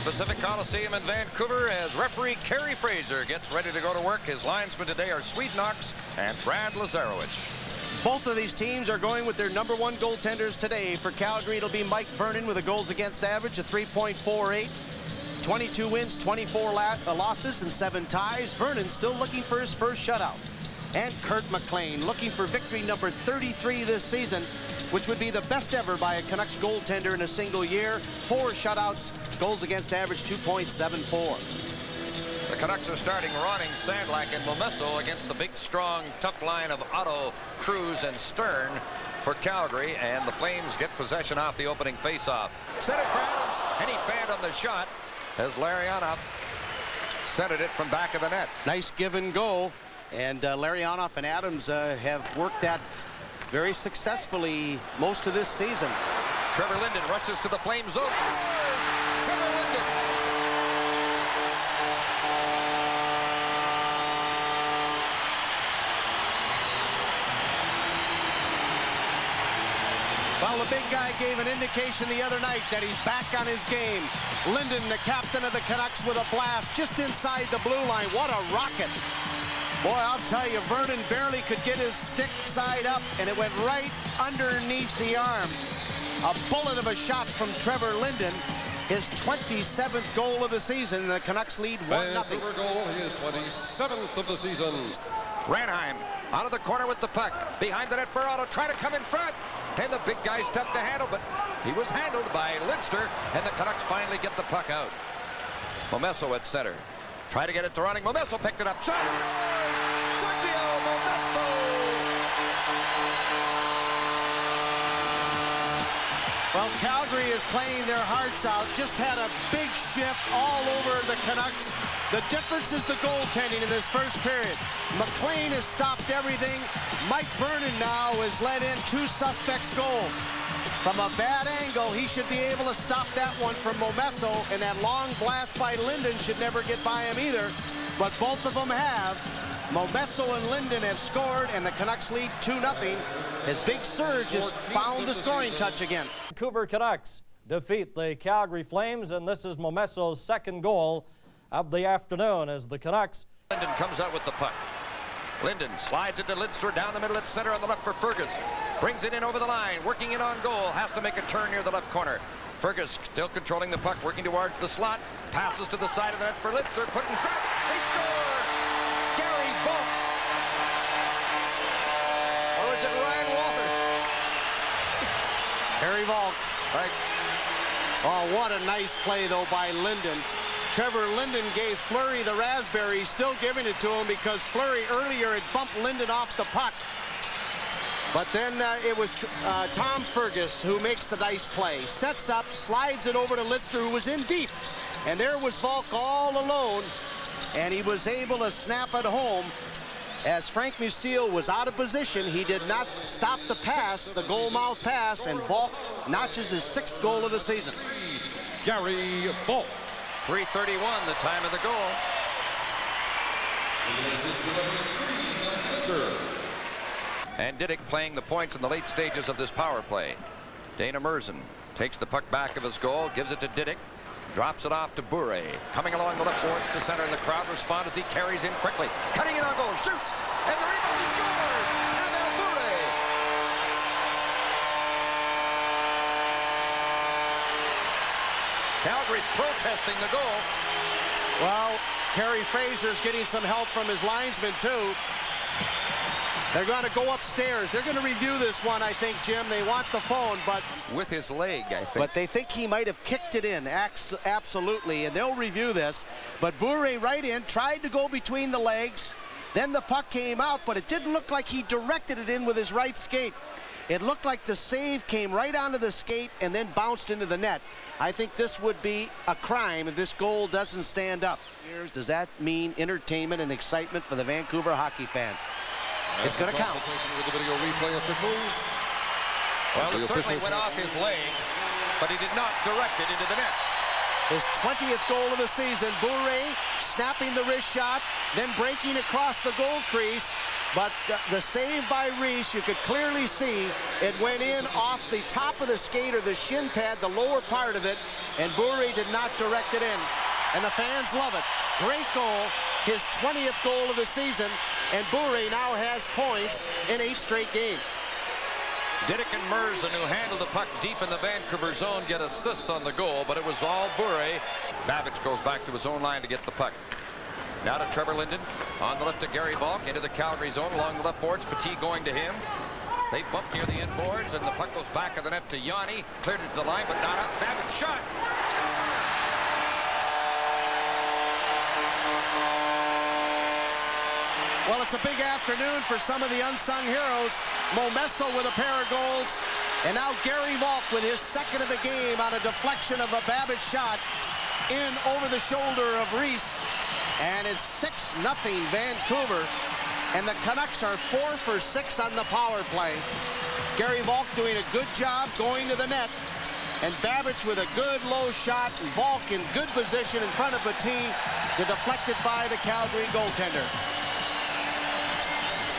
Pacific Coliseum in Vancouver as referee Kerry Fraser gets ready to go to work. His linesmen today are Swede Knox and Brad Lazarowicz. Both of these teams are going with their #1 goaltenders today. For Calgary, it'll be Mike Vernon with a goals against average of 3.48. 22 wins, 24 losses, and 7 ties. Vernon still looking for his first shutout. And Kurt McLean looking for victory number 33 this season, which would be the best ever by a Canucks goaltender in a single year. 4 shutouts, goals against average 2.74. The Canucks are starting Ronning, Sandlak, and Momesso against the big, strong, tough line of Otto, Cruz, and Stern for Calgary. And the Flames get possession off the opening faceoff. Center for Adams, and he fanned on the shot as Larionov centered it from back of the net. Nice give and go. And Larionov and Adams have worked that very successfully most of this season. Trevor Linden rushes to the Flame zone. Trevor Linden. Well, the big guy gave an indication the other night that he's back on his game. Linden, the captain of the Canucks, with a blast just inside the blue line. What a rocket. Boy, I'll tell you, Vernon barely could get his stick side up, and it went right underneath the arm. A bullet of a shot from Trevor Linden, his 27th goal of the season. The Canucks lead 1-0. Vancouver goal, he is 27th of the season. Ranheim out of the corner with the puck. Behind the net for Otto, trying to come in front. And the big guy's tough to handle, but he was handled by Lidster, and the Canucks finally get the puck out. Momesso at center. Try to get it to Ronning. Momesso picked it up. Shot! Sergio Momesso! Well, Calgary is playing their hearts out. Just had a big shift all over the Canucks. The difference is the goaltending in this first period. McLean has stopped everything. Mike Vernon now has let in 2 suspects' goals. From a bad angle, he should be able to stop that one from Momesso, and that long blast by Linden should never get by him either. But both of them have. Momesso and Linden have scored, and the Canucks lead 2-0. His big surge has found the scoring touch again. Vancouver Canucks defeat the Calgary Flames, and this is Momesso's 2nd goal of the afternoon as the Canucks. Linden comes out with the puck. Linden slides it to Lidster down the middle at center on the left for Fergus. Brings it in over the line, working in on goal. Has to make a turn near the left corner. Fergus still controlling the puck, working towards the slot. Passes to the side of the net for Lidster. Put in front. They score! Garry, Valk. Or is it Ryan Walter? Harry Valk. Thanks. Oh, what a nice play, though, by Linden. Trevor Linden gave Fleury the raspberry, still giving it to him because Fleury earlier had bumped Linden off the puck. But then it was Tom Fergus who makes the nice play. Sets up, slides it over to Lidster, who was in deep. And there was Valk all alone, and he was able to snap it home. As Frank Musil was out of position, he did not stop the pass, the goal-mouth pass, and Valk notches his 6th goal of the season. Garry Valk. 3:31, the time of the goal. And Diduck playing the points in the late stages of this power play. Dana Murzyn takes the puck back of his goal, gives it to Diduck, drops it off to Bure. Coming along the left boards to center, and the crowd respond as he carries in quickly. Cutting in on goal, shoots, and the rebound, he scores! Pavel Bure! Calgary's protesting the goal. Well, Kerry Fraser's getting some help from his linesman, too. They're going to go upstairs. They're going to review this one, I think, Jim. They want the phone, but... With his leg, I think. But they think he might have kicked it in, absolutely, and they'll review this. But Bure right in, tried to go between the legs. Then the puck came out, but it didn't look like he directed it in with his right skate. It looked like the save came right onto the skate and then bounced into the net. I think this would be a crime if this goal doesn't stand up. Does that mean entertainment and excitement for the Vancouver hockey fans? It's going to count. With the video replay officials. Well, it certainly went off his leg, but he did not direct it into the net. His 20th goal of the season. Bure snapping the wrist shot, then breaking across the goal crease. But the save by Reese, you could clearly see it went in off the top of the skate or the shin pad, the lower part of it, and Bure did not direct it in. And the fans love it. Great goal, his 20th goal of the season, and Bure now has points in 8 straight games. Diduck and Murzyn, who handled the puck deep in the Vancouver zone, get assists on the goal, but it was all Bure. Babych goes back to his own line to get the puck. Now to Trevor Linden, on the left to Garry Valk, into the Calgary zone along the left boards. Petit going to him. They bump near the end boards, and the puck goes back of the net to Yanni. Cleared it to the line, but not out. Babych shot. Well, it's a big afternoon for some of the unsung heroes. Momesso with a pair of goals, and now Garry Valk with his second of the game on a deflection of a Babych shot in over the shoulder of Reese. And it's 6-0 Vancouver, and the Canucks are 4 for 6 on the power play. Garry Valk doing a good job going to the net, and Babych with a good low shot, and Valk in good position in front of Petit, deflected by the Calgary goaltender.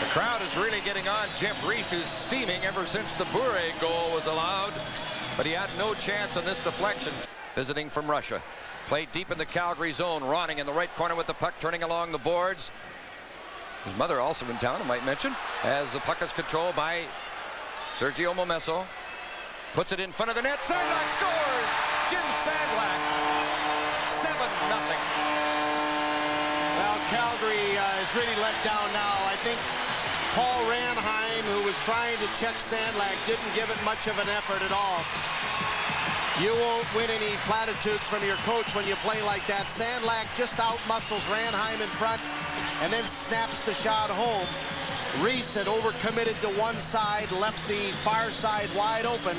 The crowd is really getting on Jeff Reese, who's steaming ever since the Bure goal was allowed, but he had no chance on this deflection. Visiting from Russia. Played deep in the Calgary zone. Ronning in the right corner with the puck, turning along the boards. His mother also in town, I might mention, as the puck is controlled by Sergio Momesso. Puts it in front of the net. Sandlak scores! Jim Sandlak. 7-0. Well, Calgary is really let down now. I think Paul Ranheim, who was trying to check Sandlak, didn't give it much of an effort at all. You won't win any platitudes from your coach when you play like that. Sandlak just out-muscles Ranheim in front and then snaps the shot home. Reese had overcommitted to one side, left the far side wide open.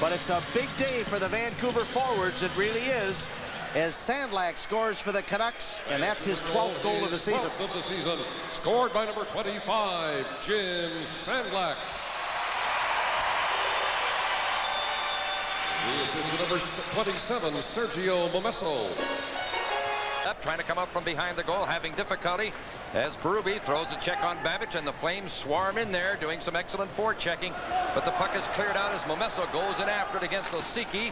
But it's a big day for the Vancouver forwards. It really is, as Sandlak scores for the Canucks, and that's his 12th goal of the season. 12th of the season, scored by number 25, Jim Sandlak. The assist to number 27, Sergio Momesso. Up, trying to come up from behind the goal, having difficulty as Bure throws a check on Babych, and the Flames swarm in there, doing some excellent forechecking. But the puck is cleared out as Momesso goes in after it against Osiki.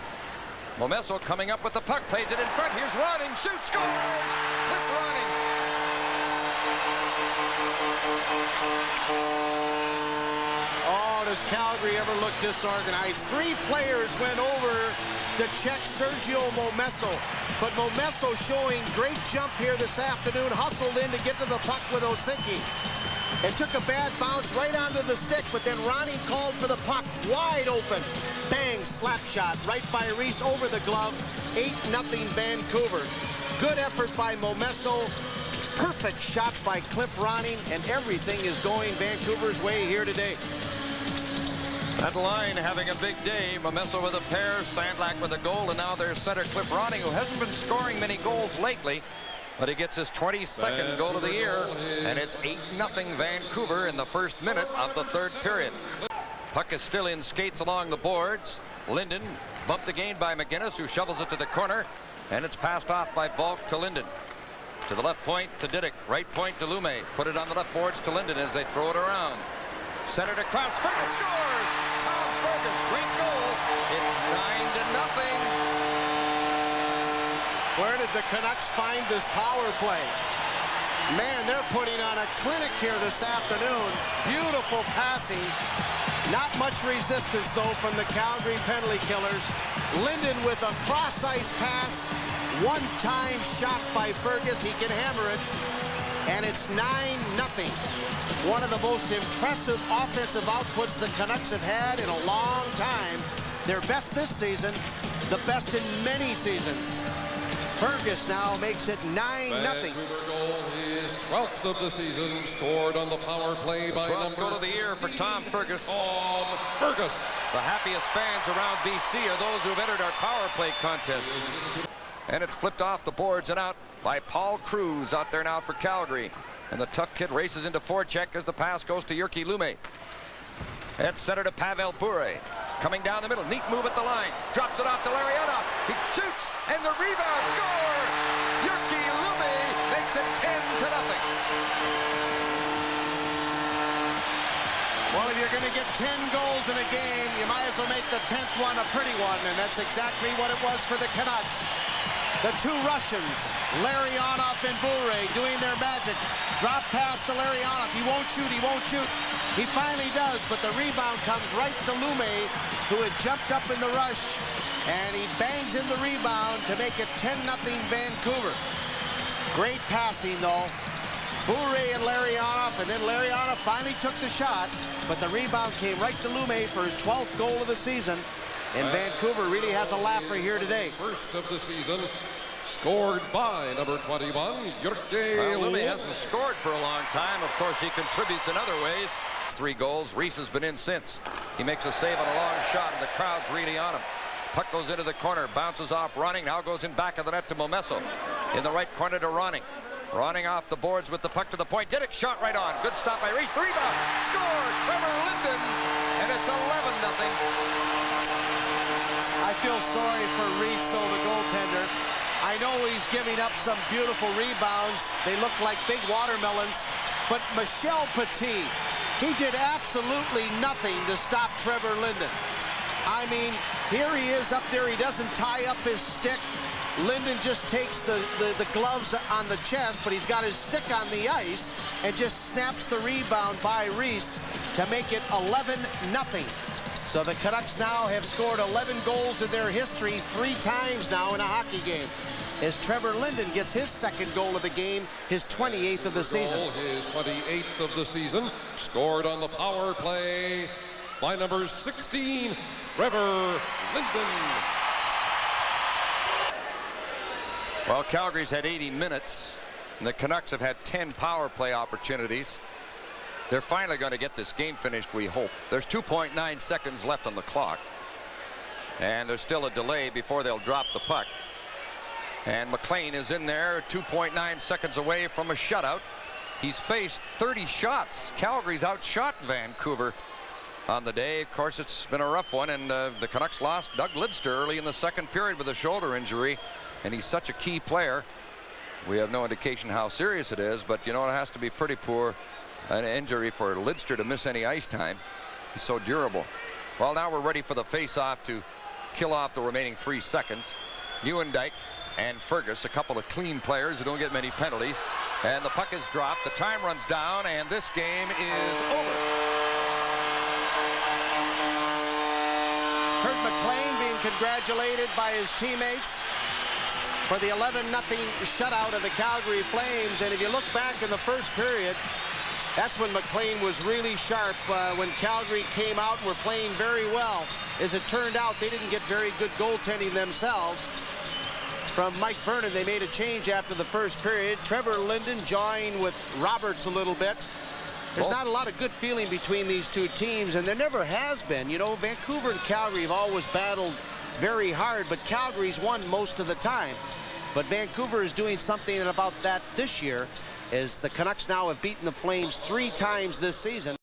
Momesso coming up with the puck, plays it in front. Here's Ronning, shoots, scores! Cliff Ronning. Oh, does Calgary ever look disorganized? 3 players went over to check Sergio Momesso, but Momesso showing great jump here this afternoon, hustled in to get to the puck with Osiki. It took a bad bounce right onto the stick, but then Ronnie called for the puck, wide open. Bang, slap shot right by Reese over the glove. 8-0 Vancouver. Good effort by Momesso. Perfect shot by Cliff Ronning, and everything is going Vancouver's way here today. That line having a big day. Momesso with a pair, Sandlak with a goal, and now there's center Cliff Ronning, who hasn't been scoring many goals lately, but he gets his 22nd goal of the year, and it's 8-0 Vancouver in the first minute of the third period. Puck is still in skates along the boards. Linden bumped again by McGinnis, who shovels it to the corner, and it's passed off by Valk to Linden. To the left point to Diduck, right point to Lumme. Put it on the left boards to Linden as they throw it around. Centered across, Fergus scores! Tom Fergus, great goal. It's 9-0. Where did the Canucks find this power play? Man, they're putting on a clinic here this afternoon. Beautiful passing. Not much resistance, though, from the Calgary penalty killers. Linden with a cross-ice pass. One-time shot by Fergus. He can hammer it. And it's 9-0. One of the most impressive offensive outputs the Canucks have had in a long time. Their best this season, the best in many seasons. Fergus now makes it 9-0. Vancouver goal, his 12th of the season, scored on the power play by number 12th goal of the year for Tom Fergus. Fergus. The happiest fans around BC are those who have entered our power play contest. And it's flipped off the boards and out by Paul Cruz out there now for Calgary. And the tough kid races into forecheck as the pass goes to Jyrki Lumme. At center to Pavel Bure. Coming down the middle, neat move at the line. Drops it off to Larionov. He shoots, and the rebound score! Jyrki Lumme makes it 10-0. you're going to get 10 goals in a game, you might as well make the 10th one a pretty one, and that's exactly what it was for the Canucks. The two Russians, Larionov and Bure, doing their magic. Drop pass to Larionov. He won't shoot, he won't shoot. He finally does, but the rebound comes right to Lumme, who had jumped up in the rush, and he bangs in the rebound to make it 10-0 Vancouver. Great passing, though. Bure and Larionov, and then Larionov finally took the shot, but the rebound came right to Lumme for his 12th goal of the season. And Vancouver really has a laugher here today. First of the season, scored by number 21, Jyrki. Well, Lumme hasn't scored for a long time. Of course, he contributes in other ways. 3 goals. Reese has been in since. He makes a save on a long shot, and the crowd's really on him. Puck goes into the corner, bounces off Ronning, now goes in back of the net to Momesso. In the right corner to Ronning. Ronning off the boards with the puck to the point. Diduck shot right on. Good stop by Reese. The rebound. Score! Trevor Linden. And it's 11-0. I feel sorry for Reese, though, the goaltender. I know he's giving up some beautiful rebounds. They look like big watermelons. But Michel Petit, he did absolutely nothing to stop Trevor Linden. I mean, here he is up there. He doesn't tie up his stick. Linden just takes the gloves on the chest, but he's got his stick on the ice and just snaps the rebound by Reese to make it 11-0. So the Canucks now have scored 11 goals in their history 3 times now in a hockey game, as Trevor Linden gets his 2nd goal of the game, his 28th of the season. His 28th of the season, scored on the power play by number 16, Trevor Linden. Well, Calgary's had 80 minutes, and the Canucks have had 10 power play opportunities. They're finally going to get this game finished, we hope. There's 2.9 seconds left on the clock, and there's still a delay before they'll drop the puck. And McLean is in there, 2.9 seconds away from a shutout. He's faced 30 shots. Calgary's outshot Vancouver on the day. Of course, it's been a rough one, and the Canucks lost Doug Lidster early in the 2nd period with a shoulder injury, and he's such a key player. We have no indication how serious it is, but you know, it has to be pretty poor an injury for Lidster to miss any ice time. He's so durable. Well, now we're ready for the face-off to kill off the remaining 3 seconds. Dyke and Fergus, a couple of clean players who don't get many penalties. And the puck is dropped. The time runs down, and this game is over. Kurt McLean being congratulated by his teammates for the 11-0 shutout of the Calgary Flames. And if you look back in the 1st period, that's when McLean was really sharp, when Calgary came out and were playing very well. As it turned out, they didn't get very good goaltending themselves. From Mike Vernon, they made a change after the 1st period. Trevor Linden joined with Roberts a little bit. There's not a lot of good feeling between these two teams, and there never has been. You know, Vancouver and Calgary have always battled very hard, but Calgary's won most of the time. But Vancouver is doing something about that this year, as the Canucks now have beaten the Flames 3 times this season.